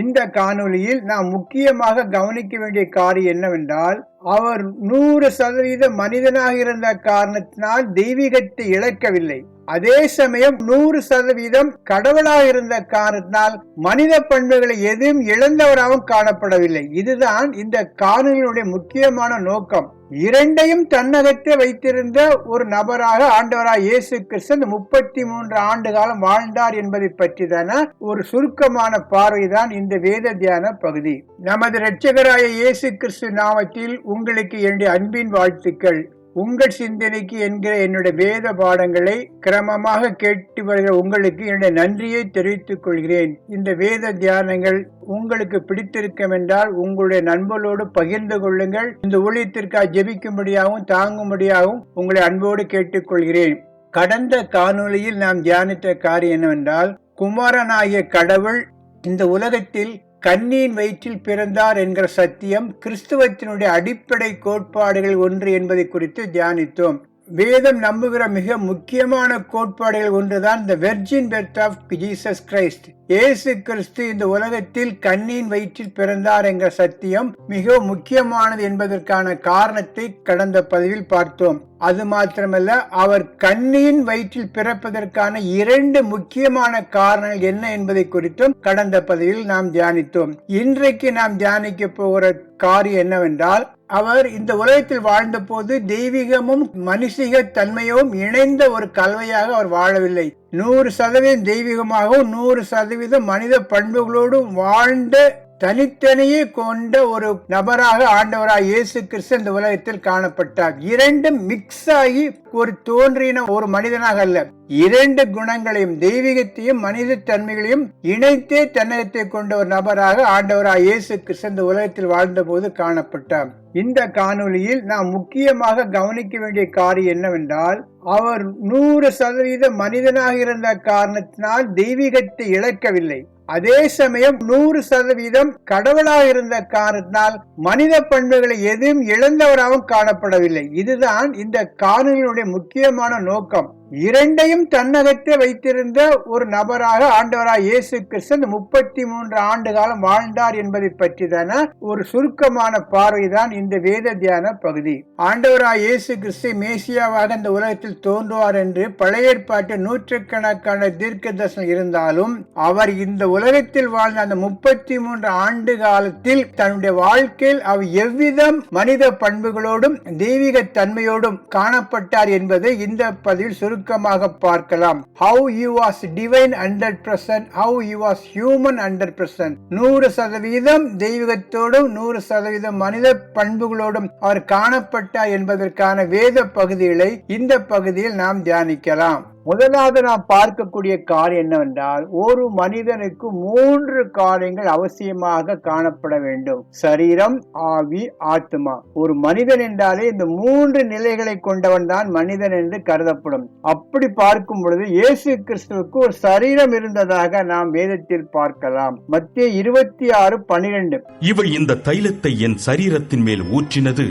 இந்த காணொளியில் நாம் முக்கியமாக கவனிக்க வேண்டிய காரியம் என்னவென்றால், அவர் 100% மனிதனாக இருந்த காரணத்தினால் தெய்வீகத்தை இழக்கவில்லை. அதே சமயம் 100% கடவுளாக இருந்த காரணத்தினால் மனித பண்புகளை எதுவும் இழந்தவராகவும் காணப்படவில்லை. இதுதான் இந்த காணொளியினுடைய முக்கியமான நோக்கம். இரண்டையும் தன்னகத்தே வைத்திருந்த ஒரு நபராக ஆண்டவராய் இயேசு கிறிஸ்து 33 ஆண்டு காலம் வாழ்ந்தார் என்பதை பற்றிதான ஒரு சுருக்கமான பார்வைதான் இந்த வேத தியான பகுதி. நமது இரட்சகராய இயேசு கிறிஸ்து நாமத்தில் உங்களுக்கு என்னுடைய அன்பின் வாழ்த்துக்கள். உங்கள் சிந்தனைக்கு என்கிற என்னுடைய வேத பாடங்களை கிரமமாக கேட்டு வருகிற உங்களுக்கு என்னுடைய நன்றியை தெரிவித்துக் கொள்கிறேன். இந்த வேத தியானங்கள் உங்களுக்கு பிடித்திருக்கும் என்றால் உங்களுடைய நண்பர்களோடு பகிர்ந்து கொள்ளுங்கள். இந்த ஊழியத்திற்காக ஜெபிக்கும்படியாகவும் தாங்கும்படியாகவும் உங்களை அன்போடு கேட்டுக்கொள்கிறேன். கடந்த காணொளியில் நாம் தியானித்த காரியம் என்னவென்றால், குமாரனாகிய கடவுள் இந்த உலகத்தில் கன்னியின் வயிற்றில் பிறந்தார் என்கிற சத்தியம் கிறிஸ்துவத்தினுடைய அடிப்படை கோட்பாடுகள் ஒன்று என்பதை குறித்து தியானித்தோம். வேதம் நம்புகிற மிக முக்கியமான கோட்பாடுகள் ஒன்றுதான் the virgin birth of Jesus Christ. இயேசு கிறிஸ்து இந்த உலகத்தில் கன்னியின் வயிற்றில் பிறந்தார் என்கிற சத்தியம் மிக முக்கியமானது என்பதற்கான காரணத்தை கடந்த பதிவில் பார்த்தோம். அது மாத்திரமல்ல, அவர் கன்னியின் வயிற்றில் பிறப்பதற்கான 2 முக்கியமான காரணங்கள் என்ன என்பதை குறித்தும் கடந்த பதிவில் நாம் தியானித்தோம். இன்றைக்கு நாம் தியானிக்க போகிற காரியம் என்னவென்றால், அவர் இந்த உலகத்தில் வாழ்ந்த போது தெய்வீகமும் மனுஷிக தன்மையும் இணைந்த ஒரு கலவையாக அவர் வாழவில்லை. 100% தெய்வீகமாகவும் 100% மனித பண்புகளோடும் வாழ்ந்த தனித்தனியே கொண்ட ஒரு நபராக ஆண்டவராய் இயேசு கிறிஸ்து இந்த உலகத்தில் காணப்பட்டார். 2 மிக்ஸ் ஆகி ஒரு தோன்றின ஒரு மனிதனாக அல்ல, 2 குணங்களையும் தெய்வீகத்தையும் மனித தன்மைகளையும் இணைத்தே தன்னகத்தை கொண்ட ஒரு நபராக ஆண்டவராய் இயேசு கிறிஸ்து இந்த உலகத்தில் வாழ்ந்த போது காணப்பட்டார். இந்த காணொளியில் நாம் முக்கியமாக கவனிக்க வேண்டிய காரியம் என்னவென்றால், அவர் 100% மனிதனாக இருந்த காரணத்தினால் தெய்வீகத்தை இழக்கவில்லை. அதே சமயம் 100% கடவுளாக இருந்த காரணத்தினால் மனித பண்புகளை எதுவும் இழந்தவராகவும் காணப்படவில்லை. இதுதான் இந்த காணொளியினுடைய முக்கியமான நோக்கம். இரண்டையும் தன்னகத்தே வைத்திருந்த ஒரு நபராக ஆண்டவராய் இயேசு கிறிஸ்து 33 ஆண்டு காலம் வாழ்ந்தார் என்பதை பற்றிதான ஒரு சுருக்கமான பார்வைதான் இந்த வேத தியான பகுதி. ஆண்டவராய் இயேசு கிறிஸ்து மேசியாவாக இந்த உலகத்தில் தோன்றுவார் என்று பழைய ஏற்பாட்டில் நூற்றுக்கணக்கான தீர்க்க தரிசனம் இருந்தாலும், அவர் இந்த உலகத்தில் வாழ்ந்த அந்த 33 ஆண்டு காலத்தில் தன்னுடைய வாழ்க்கையில் அவர் எவ்விதம் மனித பண்புகளோடும் தெய்வீக தன்மையோடும் காணப்பட்டார் என்பதை இந்த பதிவில் சுருக்கமாக பார்க்கலாம். How he was divine 100%, how he was human 100%. 100% தெய்வீகத்தோடும் 100% மனித பண்புகளோடும் அவர் காணப்பட்டார் என்பதற்கான வேத பகுதிகளை இந்த பகுதியில் நாம் தியானிக்கலாம். முதலாவது நாம் பார்க்கக்கூடிய காரியம் என்னவென்றால், ஒரு மனிதனுக்கு 3 காரியங்கள் அவசியமாக காணப்பட வேண்டும்: சரீரம், ஆவி, ஆத்மா. ஒரு மனிதன் என்றாலே இந்த 3 நிலைகளை கொண்டவன் தான் மனிதன் என்று கருதப்படும். அப்படி பார்க்கும் பொழுது இயேசு கிறிஸ்துவுக்கு ஒரு சரீரம் இருந்ததாக நாம் வேதத்தில் பார்க்கலாம். மத்தேயு 26:12. இவர் இந்த தைலத்தை என் சரீரத்தின் மேல் ஊற்றினது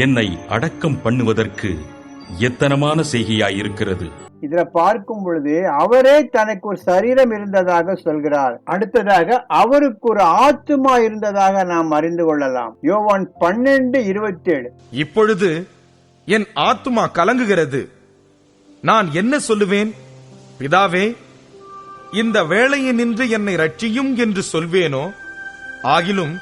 என்னை அடக்கம் பண்ணுவதற்கு எத்தனமான செய்கையாயிருக்கிறது. இதுல பார்க்கும் பொழுது அவரே தனக்கு ஒரு சரீரம் இருந்ததாக சொல்கிறார். அடுத்ததாக அவருக்கு ஒரு ஆத்துமா இருந்ததாக நாம் அறிந்து கொள்ளலாம். யோவான் 12:27. இப்பொழுது என் ஆத்துமா கலங்குகிறது, நான் என்ன சொல்லுவேன்? பிதாவே, இந்த வேளையினின்று என்னை ரட்சியும் என்று சொல்வேனோ? ஆகிலும்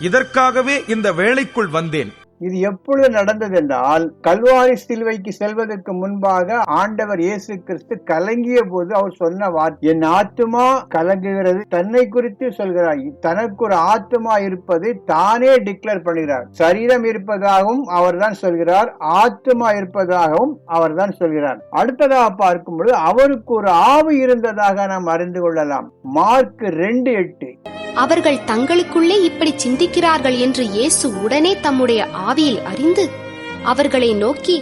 இதற்காகவே இந்த வேளைக்குள் வந்தேன். இது எப்பொழுது நடந்தது என்றால், கல்வாரி சிலுவைக்கு செல்வதற்கு முன்பாக ஆண்டவர் இயேசு கிறிஸ்து கலங்கிய போது அவர் சொன்ன வார்த்தை, என் ஆத்துமா கலங்குகிறது. தன்னை குறித்து சொல்கிறார். தனக்கு ஒரு ஆத்துமா இருப்பதை தானே டிக்ளேர் பண்ணுகிறார். சரீரம் இருப்பதாகவும் அவர் தான் சொல்கிறார், ஆத்துமா இருப்பதாகவும் அவர் தான் சொல்கிறார். அடுத்ததாக பார்க்கும் பொழுது அவருக்கு ஒரு ஆவி இருந்ததாக நாம் அறிந்து கொள்ளலாம். மார்க் 2:8. அவர்கள் தங்களுக்குள்ளே இப்படி சிந்திக்கிறார்கள் என்று இயேசு உடனே தம்முடைய ஆவியில் அறிந்து அவர்களை நோக்கி,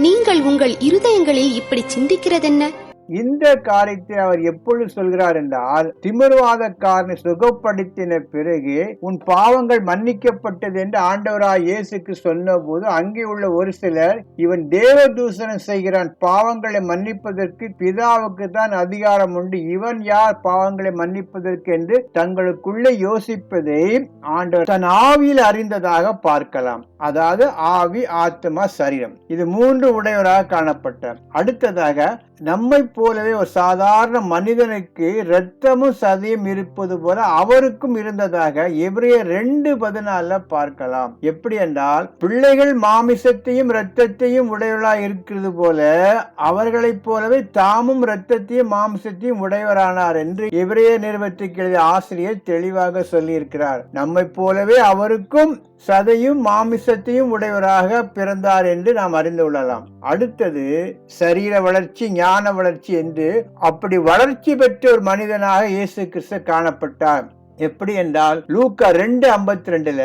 நீங்கள் உங்கள் இருதயங்களில் இப்படி சிந்திக்கிறதென்ன? இந்த காரியத்தை அவர் எப்பொழுது சொல்கிறார் என்றால், திமிர்வாதக்காரனை சுகப்படுத்தின பிறகு உன் பாவங்கள் மன்னிக்கப்பட்டது என்று ஆண்டவராய் இயேசுக்கு சொன்ன போது அங்கே உள்ள ஒரு சிலர், இவன் தேவதூஷணம் செய்கிறான், பாவங்களை மன்னிப்பதற்கு பிதாவுக்கு தான் அதிகாரம் உண்டு, இவன் யார் பாவங்களை மன்னிப்பதற்கு என்று தங்களுக்குள்ளே யோசிப்பதை ஆண்டவர் தன் ஆவியில் அறிந்ததாக பார்க்கலாம். அதாவது ஆவி, ஆத்மா, சரீரம், இது மூன்று உடையவராக காணப்பட்டார். அடுத்ததாக நம்மை போலவே ஒரு சாதாரண மனிதனுக்கு இரத்தமும் சதையும் இருப்பது போல அவருக்கும் இருந்ததாக எபிரேயர் 2:14 பார்க்கலாம். எப்படி என்றால், பிள்ளைகள் மாமிசத்தையும் இரத்தத்தையும் உடையவர்களாக இருக்கிறது போல அவர்களைப் போலவே தாமும் இரத்தத்தையும் மாமிசத்தையும் உடையவரானார் என்று எபிரேயர் நிருபத்துக்கு எழுதிய ஆசிரியர் தெளிவாக சொல்லி இருக்கிறார். நம்மை போலவே அவருக்கும் சதையும் மாமிசத்தையும் உடையவராக பிறந்தார் என்று நாம் அறிந்து கொள்ளலாம். அடுத்தது சரீர வளர்ச்சி, ஞான வளர்ச்சி என்று அப்படி வளர்ச்சி பெற்ற ஒரு மனிதனாக இயேசு கிறிஸ்து காணப்பட்டார். எப்படி என்றால், லூக்கா 2:52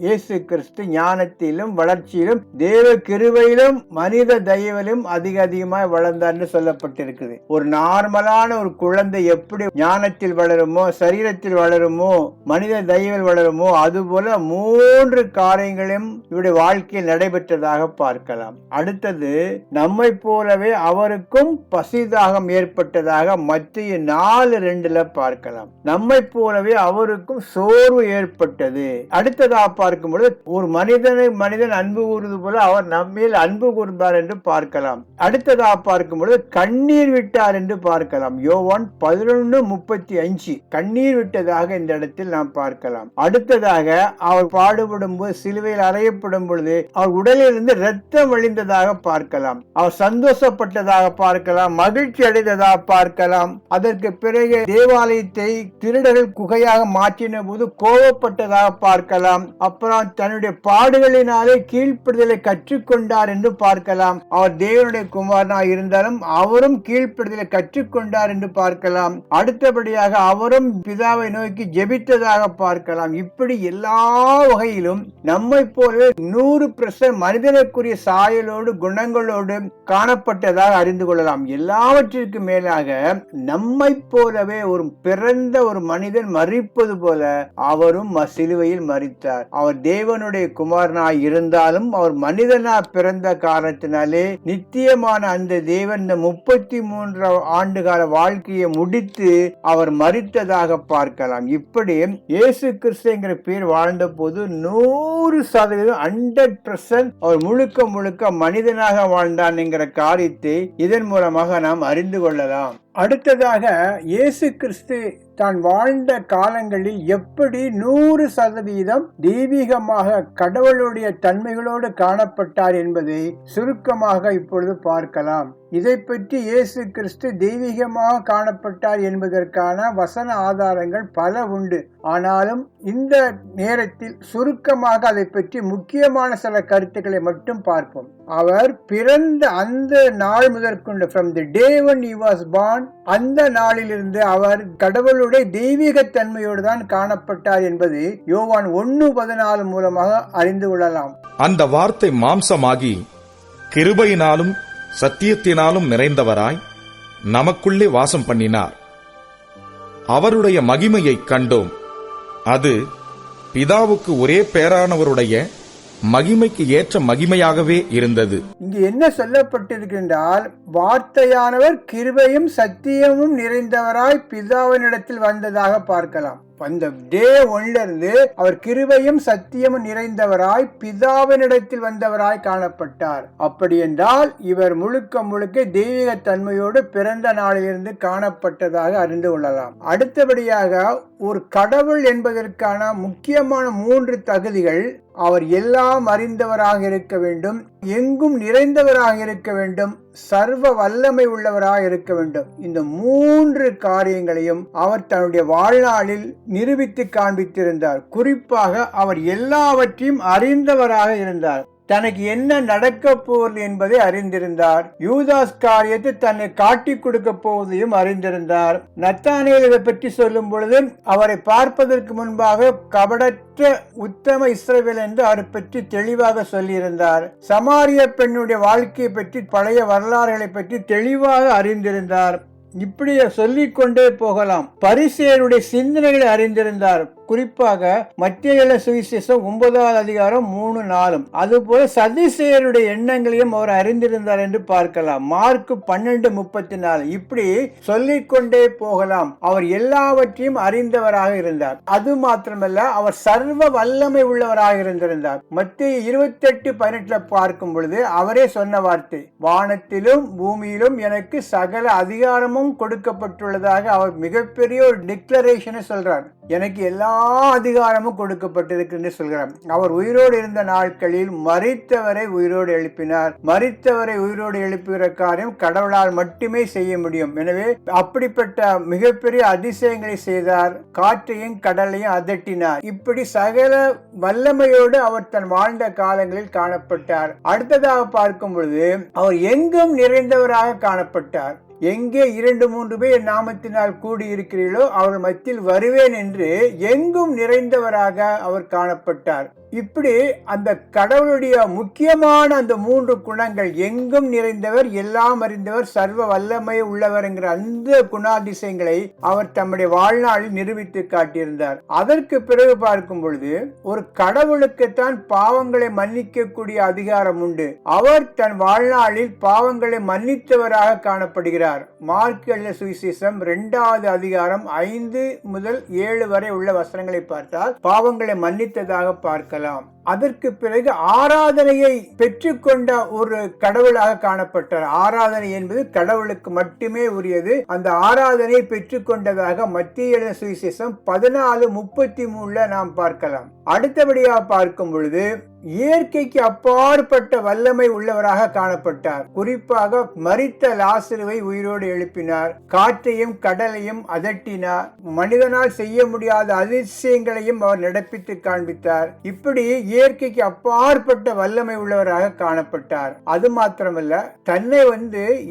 இயேசு கிறிஸ்து ஞானத்திலும் வளர்ச்சியிலும் தேவ கிருபையிலும் மனித தயவிலும் அதிகமாய் வளர்ந்தார் என்று சொல்லப்பட்டிருக்குது. ஒரு நார்மலான ஒரு குழந்தை எப்படி ஞானத்தில் வளருமோ, சரீரத்தில் வளருமோ, மனித தயவில் வளருமோ, அதுபோல 3 காரியங்களும் இவருடைய வாழ்க்கையில் நடைபெற்றதாக பார்க்கலாம். அடுத்தது, நம்மை போலவே அவருக்கும் பசிதாகம் ஏற்பட்டதாக மத்தேயு 4:2 பார்க்கலாம். நம்மை போலவே அவருக்கும் சோர்வு ஏற்பட்டது. அடுத்ததாக பார்க்கும் பொழுது, ஒரு மனிதன் அன்பு கூறுவது போல அவர் நம்மேல் அன்பு கூர்ந்தார் என்று பார்க்கலாம். அடுத்ததாக பார்க்கும் பொழுது கண்ணீர் விட்டார் என்று பார்க்கலாம். யோவான் 11:35 கண்ணீர் விட்டதாக இந்த இடத்தில் நாம் பார்க்கலாம். அடுத்ததாக அவர் பாடுபடும் போது, சிலுவையில் அறையப்படும் பொழுது அவர் உடலில் இருந்து இரத்தம் வழிந்ததாக பார்க்கலாம். அவர் சந்தோஷப்பட்டதாக பார்க்கலாம், மகிழ்ச்சி அடைந்ததாக பார்க்கலாம். அதற்கு பிறகு தேவாலயத்தை திருடர்கள் குகையாக மாற்றின போது கோபப்பட்டதாக பார்க்கலாம். அப்புறம் தன்னுடைய பாடுகளினாலே கீழ்ப்படுதலை கற்றுக்கொண்டார் என்று பார்க்கலாம். அவர் தேவனுடைய குமாரனாக இருந்தாலும் அவரும் கீழ்ப்படுதலை கற்றுக்கொண்டார் என்று பார்க்கலாம். அடுத்தபடியாக அவரும் பிதாவை நோக்கி ஜெபித்ததாக பார்க்கலாம். இப்படி எல்லா வகையிலும் நம்மை போலவே 100% மனிதனுக்குரிய சாயலோடு குணங்களோடு காணப்பட்டதாக அறிந்து கொள்ளலாம். எல்லாவற்றிற்கு மேலாக நம்மை போலவே ஒரு பிறந்த ஒரு மனிதன் மரிப்பது போல அவரும் சிலுவையில் மரித்தார். அவர் தேவனுடைய குமாரனாய் இருந்தாலும் அவர் மனிதனாய் பிறந்த காரணத்தினாலே நித்தியமான அந்த தேவன் 33 ஆண்டுகால வாழ்க்கையை முடித்து அவர் மரித்ததாக பார்க்கலாம். இப்படி இயேசு கிறிஸ்துங்கிற பேர் வாழ்ந்த போது 100% 100% அவர் முழுக்க மனிதனாக வாழ்ந்தான் என்கிற காரியத்தை இதன் மூலமாக நாம் அறிந்து கொள்ளலாம். அடுத்ததாக, இயேசு கிறிஸ்து தான் வாழ்ந்த காலங்களில் எப்படி 100% தெய்வீகமாக கடவுளுடைய தன்மைகளோடு காணப்பட்டார் என்பதை சுருக்கமாக இப்பொழுது பார்க்கலாம். இதை பற்றி இயேசு கிறிஸ்து தெய்வீகமாக காணப்பட்டார் என்பதற்கான வசன ஆதாரங்கள் பல உண்டு. ஆனாலும் இந்த நேரத்தில் சுருக்கமாக அதை பற்றி முக்கியமான சில கருத்துக்களை மட்டும் பார்ப்போம். அவர் பிறந்த அந்த நாள் முதற்கொண்டு, from the day when he was born, அந்த நாளிலிருந்து அவர் கடவுளுடைய தெய்வீக தன்மையோடு தான் காணப்பட்டார் என்பது யோவான் 1:14 மூலமாக அறிந்து கொள்ளலாம். அந்த வார்த்தை மாம்சமாகி கிருபையினாலும் சத்தியத்தினாலும் நிறைந்தவராய் நமக்குள்ளே வாசம் பண்ணினார். அவருடைய மகிமையைக் கண்டோம். அது பிதாவுக்கு ஒரே பேரானவருடைய மகிமைக்கு ஏற்ற மகிமையாகவே இருந்தது. இங்கு என்ன சொல்லப்பட்டிருக்கின்றால், வார்த்தையானவர் கிருபையும் சத்தியமும் நிறைந்தவராய் பிதாவினிடத்தில் வந்ததாக பார்க்கலாம். அந்த டே ஒன்றிலிருந்து அவர் கிருபையும் சத்தியமும் நிறைந்தவராய் பிதாவினிடத்தில் வந்தவராய் காணப்பட்டார். அப்படி என்றால் இவர் முழுக்க தெய்வீக தன்மையோடு பிறந்த நாளிலிருந்து காணப்பட்டதாக அறிந்து கொள்ளலாம். அடுத்தபடியாக, ஒரு கடவுள் என்பதற்கான முக்கியமான 3 தகுதிகள்: அவர் எல்லாம் அறிந்தவராக இருக்க வேண்டும், எங்கும் நிறைந்தவராக இருக்க வேண்டும், சர்வ வல்லமை உள்ளவராக இருக்க வேண்டும். இந்த 3 காரியங்களையும் அவர் தன்னுடைய வாழ்நாளில் நிரூபித்து காண்பித்திருந்தார். குறிப்பாக அவர் எல்லாவற்றையும் அறிந்தவராக இருந்தார். தனக்கு என்ன நடக்க போவது என்பதை அறிந்திருந்தார். யூதாஸ் காரியத்தை தன்னை காட்டிக் கொடுக்க போவதையும் அறிந்திருந்தார். நத்தானியேலை பற்றி சொல்லும் பொழுது அவரை பார்ப்பதற்கு முன்பாக கபடற்ற உத்தம இஸ்ரவேல் என்று அவரை பற்றி தெளிவாக சொல்லியிருந்தார். சமாரிய பெண்ணுடைய வாழ்க்கையை பற்றி, பழைய வரலாறுகளை பற்றி தெளிவாக அறிந்திருந்தார். இப்படி சொல்லிக் கொண்டே போகலாம். பரிசேயருடைய சிந்தனைகளை அறிந்திருந்தார். குறிப்பாக மத்திய சுவிசேஷம் 9வது அதிகாரம் 3-4. அதுபோல சதிசேயருடைய எண்ணங்களையும் அவர் அறிந்திருந்தார் என்று பார்க்கலாம். மார்க் 12:34. இப்படி சொல்லிக் கொண்டே போகலாம். அவர் எல்லாவற்றையும் அறிந்தவராக இருந்தார். அது மாத்திரமல்ல, அவர் சர்வ வல்லமை உள்ளவராக இருந்திருந்தார். மத்திய 28:18 பார்க்கும் பொழுது அவரே சொன்ன வார்த்தை, வானத்திலும் பூமியிலும் எனக்கு சகல அதிகாரமும் கொடுக்கப்பட்டுள்ளதாக அவர் மிகப்பெரிய ஒரு டிக்ளரேஷனை சொல்றார். எனக்கு எல்லா அதிகாரமும் கொடுக்கப்பட்டிருக்கு என்று சொல்கிறார். அவர் உயிரோடு இருந்த நாட்களில் மரித்தவரை உயிரோடு எழுப்பினார். மரித்தவரை உயிரோடு எழுப்புகிற காரியம் கடவுளால் மட்டுமே செய்ய முடியும். எனவே அப்படிப்பட்ட மிகப்பெரிய அதிசயங்களை செய்தார். காற்றையும் கடலையும் அதட்டினார். இப்படி சகல வல்லமையோடு அவர் தன் வாழ்ந்த காலங்களில் காணப்பட்டார். அடுத்ததாக பார்க்கும் பொழுது அவர் எங்கும் நிறைந்தவராக காணப்பட்டார். எங்கே 2-3 பேர் நாமத்தினால் கூடியிருக்கிறீர்களோ அவர்கள் மத்தியில் வருவேன் என்று எங்கும் நிறைந்தவராக அவர் காணப்பட்டார். இப்படி அந்த கடவுளுடைய முக்கியமான அந்த 3 குணங்கள், எங்கும் நிறைந்தவர், எல்லாம் அறிந்தவர், சர்வ வல்லமை உள்ளவர் என்கிற அந்த குணாதிசயங்களை அவர் தம்முடைய வாழ்நாளில் நிரூபித்து காட்டியிருந்தார். அதற்கு பிறகு பார்க்கும் பொழுது ஒரு கடவுளுக்குத்தான் பாவங்களை மன்னிக்கக்கூடிய அதிகாரம் உண்டு. அவர் தன் வாழ்நாளில் பாவங்களை மன்னித்தவராக காணப்படுகிறார். மார்க் எழுதிய சுவிசேஷம் 2வது அதிகாரம் 5-7 வரை உள்ள வசனங்களை பார்த்தால் பாவங்களை மன்னித்ததாக பார்க்கலாம். அதற்கு பிறகு ஆராதனையை பெற்றுக்கொண்ட ஒரு கடவுளாக காணப்பட்டார். ஆராதனை என்பது கடவுளுக்கு மட்டுமே உரியது. அந்த ஆராதனையை பெற்றுக்கொண்டதாக மத்திய எழுதிய சுவிசேஷம் 14:33 நாம் பார்க்கலாம். அடுத்தபடியாக பார்க்கும் பொழுது இயற்கைக்கு அப்பாற்பட்ட வல்லமை உள்ளவராக காணப்பட்டார். குறிப்பாக மரித்த லாசருவை உயிரோடு எழுப்பினார். காற்றையும் கடலையும் அதட்டினார். மனிதனால் செய்ய முடியாத அதிசயங்களையும் அவர் நடப்பித்து காண்பித்தார். இப்படி இயற்கைக்கு அப்பாற்பட்ட வல்லமை உள்ளவராக காணப்பட்டார். அது மாத்திரமல்ல, தன்னை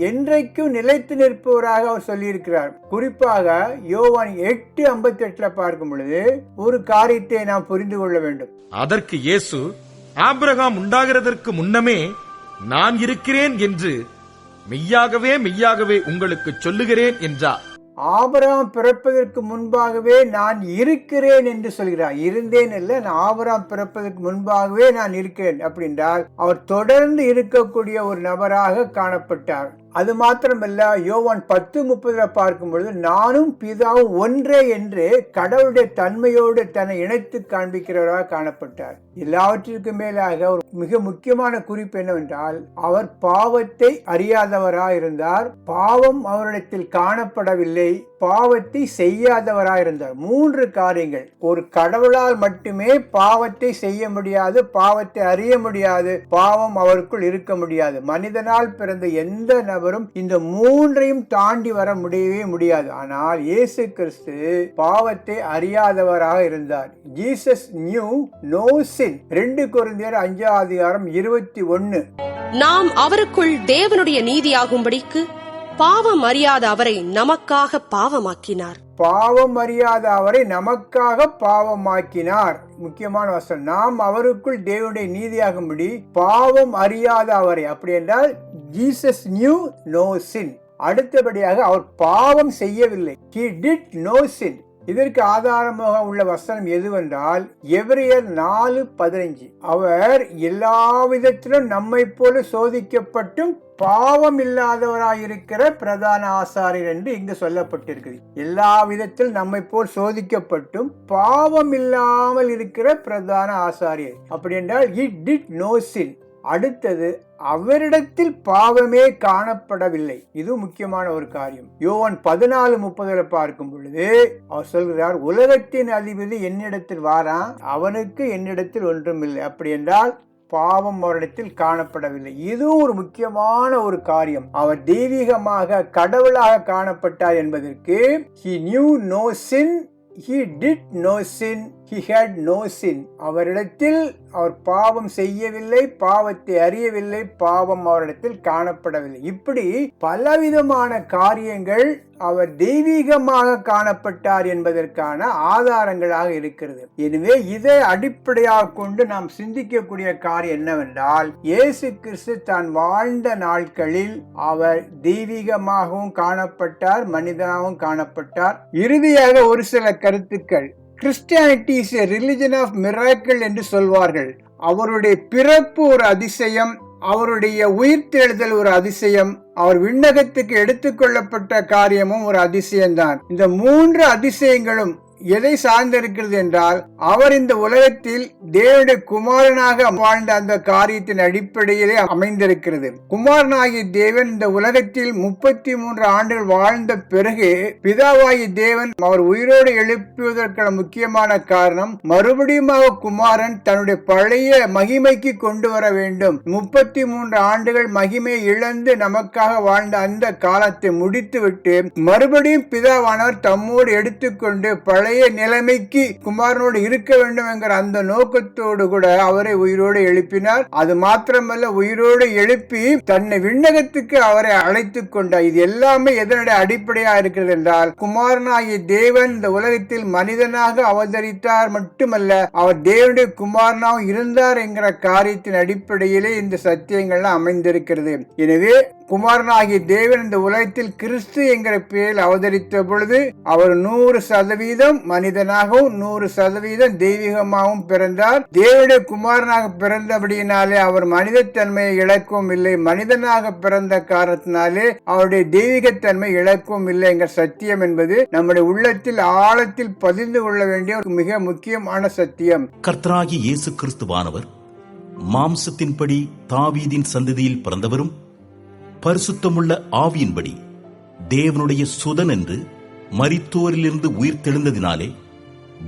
என்றைக்கும் நிலைத்து நிற்பவராக அவர் சொல்லியிருக்கிறார். குறிப்பாக யோவான் 8:58 பார்க்கும் பொழுது ஒரு காரியத்தை நாம் புரிந்து கொள்ள வேண்டும். அதற்கு இயேசு, ஆபிரகாம் உண்டாகிறதற்கு முன்னமே நான் இருக்கிறேன் என்று மெய்யாகவே மெய்யாகவே உங்களுக்கு சொல்லுகிறேன் என்றார். ஆபிரகாம் பிறப்பதற்கு முன்பாகவே நான் இருக்கிறேன் என்று சொல்கிறார். இருந்தேன் அல்ல, நான் ஆபிரகாம் பிறப்பதற்கு முன்பாகவே நான் இருக்கிறேன் அப்படின்றால் அவர் தொடர்ந்து இருக்கக்கூடிய ஒரு நபராக காணப்பட்டார். அது மாத்திரமல்ல, யோவான் 10:30 பார்க்கும் பொழுது நானும் பிதாவும் ஒன்றே என்று கடவுளுடைய தன்மையோடு தன்னை இணைத்து காண்பிக்கிறவராக காணப்பட்டார். எல்லாவற்றிற்கும் மேலாக ஒரு மிக முக்கியமான குறிப்பு என்னவென்றால், அவர் பாவத்தை அறியாதவராக இருந்தார். பாவம் அவரிடத்தில் காணப்படவில்லை. பாவத்தை செய்யாதவராக இருந்தார். 3 காரியங்கள். ஒரு கடவுளால் மட்டுமே பாவத்தை செய்ய முடியாது, பாவத்தை அறிய முடியாது, பாவம் அவருக்குள் இருக்க முடியாது. மனிதனால் பிறந்த எந்த நபரும் இந்த 3ஐயும் தாண்டி வர முடியவே முடியாது. ஆனால் இயேசு கிறிஸ்து பாவத்தை அறியாதவராக இருந்தார். Jesus knew no sin. 2 கொரிந்தியர் 5வது அதிகாரம் 21. நாம் அவருக்குள் தேவனுடைய நீதியாகும்படிக்கு பாவம் அறியாத அவரை நமக்காக பாவமாக்கினார். பாவம் அறியாத அவரை நமக்காக பாவமாக்கினார். முக்கியமான வசனம். நாம் அவருக்குள் தேவனுடைய நீதியாகும்படி பாவம் அறியாத அவரை. அப்படி என்றால் ஜீசஸ் knew no sin. அடுத்தபடியாக அவர் பாவம் செய்யவில்லை. He did no sin. இதற்கு ஆதாரமாக உள்ள வசனம் எதுவென்றால் எபிரேயர் 4:15. அவர் எல்லா விதத்திலும் நம்மை போல சோதிக்கப்பட்டும் பாவம் இல்லாதவராயிருக்கிற பிரதான ஆசாரியர் என்று இங்கு சொல்லப்பட்டிருக்கிறது. எல்லா விதத்தில் நம்மை போல் சோதிக்கப்பட்டும் பாவம் இல்லாமல் இருக்கிற பிரதான ஆசாரியர். அப்படி என்றால் he did no sin. அடுத்தது, அவரிடத்தில் பாவமே காணப்படவில்லை. இது முக்கியமான ஒரு காரியம். யோவான் 14:30 பார்க்கும் பொழுது அவர் சொல்கிறார், உலகத்தின் அதிபதி என்னிடத்தில் வாரான், அவனுக்கு என்னிடத்தில் ஒன்றுமில்லை. அப்படி என்றால் பாவம் அவரிடத்தில் காணப்படவில்லை. இது ஒரு முக்கியமான ஒரு காரியம். அவர் தெய்வீகமாக கடவுளாக காணப்பட்டார் என்பதற்கு he knew no sin, he did no sin, He had no sin. அவரிடத்தில் அவர் பாவம் செய்யவில்லை, பாவத்தை அறியவில்லை, பாவம் அவரிடத்தில் காணப்படவில்லை. இப்படி பலவிதமான காரியங்கள் அவர் தெய்வீகமாக காணப்பட்டார் என்பதற்கான ஆதாரங்களாக இருக்கிறது. எனவே இதை அடிப்படையாக கொண்டு நாம் சிந்திக்கக்கூடிய காரியம் என்னவென்றால், இயேசு கிறிஸ்து தான் வாழ்ந்த நாட்களில் அவர் தெய்வீகமாகவும் காணப்பட்டார், மனிதனாகவும் காணப்பட்டார். இறுதியாக ஒரு சில கருத்துக்கள். Christianity is a religion of miracle என்று சொல்வார்கள். அவருடைய பிறப்பு ஒரு அதிசயம், அவருடைய உயிர்த்தெழுதல் ஒரு அதிசயம், அவர் விண்ணகத்துக்கு எடுத்துக்கொள்ளப்பட்ட காரியமும் ஒரு அதிசயம்தான். இந்த 3 அதிசயங்களும் எதை சார்ந்திருக்கிறது என்றால், அவர் இந்த உலகத்தில் தேவனுடைய குமாரனாக வாழ்ந்த அந்த காரியத்தின் அடிப்படையிலே அமைந்திருக்கிறது. குமாரனாகிய தேவன் இந்த உலகத்தில் 33 ஆண்டுகள் வாழ்ந்த பிறகு பிதாவாகிய தேவன் அவர் உயிரோடு எழுப்புவதற்கான முக்கியமான காரணம், மறுபடியும் குமாரன் தன்னுடைய பழைய மகிமைக்கு கொண்டு வர வேண்டும். 33 ஆண்டுகள் மகிமையை இழந்து நமக்காக வாழ்ந்த அந்த காலத்தை முடித்துவிட்டு மறுபடியும் பிதாவானவர் தம்மோடு எடுத்துக்கொண்டு பழைய நிலைமைக்கு குமாரனோடு இருக்க வேண்டும் என்கிற அந்த நோக்கத்தோடு கூட அவரை உயிரோடு எழுப்பினார். அது மாத்திரமல்ல, உயிரோடு எழுப்பி தன்னை விண்ணகத்துக்கு அவரை அழைத்துக் கொண்டார். இது எல்லாமே எதனுடைய அடிப்படையா இருக்கிறது என்றால், குமாரனாகிய தேவன் இந்த உலகத்தில் மனிதனாக அவதரித்தார் மட்டுமல்ல, அவர் தேவனுடைய குமாரனாக இருந்தார் என்கிற காரியத்தின் அடிப்படையிலே இந்த சத்தியங்கள்லாம் அமைந்திருக்கிறது. எனவே குமாரனாகிய தேவன் இந்த உலகத்தில் கிறிஸ்து என்கிற பெயரில் அவதரித்த பொழுது அவர் 100% மனிதனாகவும் 100% தெய்வீகமாகவும் பிறந்தார். தேவனுடைய குமாரனாக பிறந்தபடியினாலே அவர் மனிதத்தன்மையை இழக்கவும் இல்லை, மனிதனாக பிறந்த காரணத்தினாலே அவருடைய தெய்வீகத்தன்மை இழக்கவும் இல்லை என்கிற சத்தியம் என்பது நம்முடைய உள்ளத்தில் ஆழத்தில் பதிந்து கொள்ள வேண்டிய ஒரு மிக முக்கியமான சத்தியம். கர்த்தராகிய இயேசு கிறிஸ்துவானவர் மாம்சத்தின்படி தாவீதின் சந்ததியில் பிறந்தவரும் பரிசுத்தமுள்ள ஆவியின்படி தேவனுடைய சுதன் என்று மரித்தோரிலிருந்து உயிர் தெழுந்ததினாலே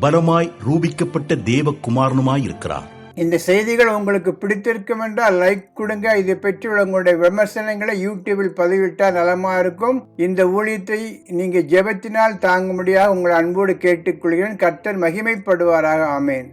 பலமாய் ரூபிக்கப்பட்ட தேவகுமாரனுமாயிருக்கிறார். இந்த செய்திகள் உங்களுக்கு பிடித்திருக்கும் என்றால் லைக் கொடுங்க. இதை பற்றியுள்ள உங்களுடைய விமர்சனங்களை யூடியூபில் பதிவிட்டால் நலமா இருக்கும். இந்த ஊழியத்தை நீங்க ஜெபத்தினால் தாங்கும்படியாக உங்கள் அன்போடு கேட்டுக்கொள்கிறேன். கர்த்தர் மகிமைப்படுவாராக. ஆமேன்.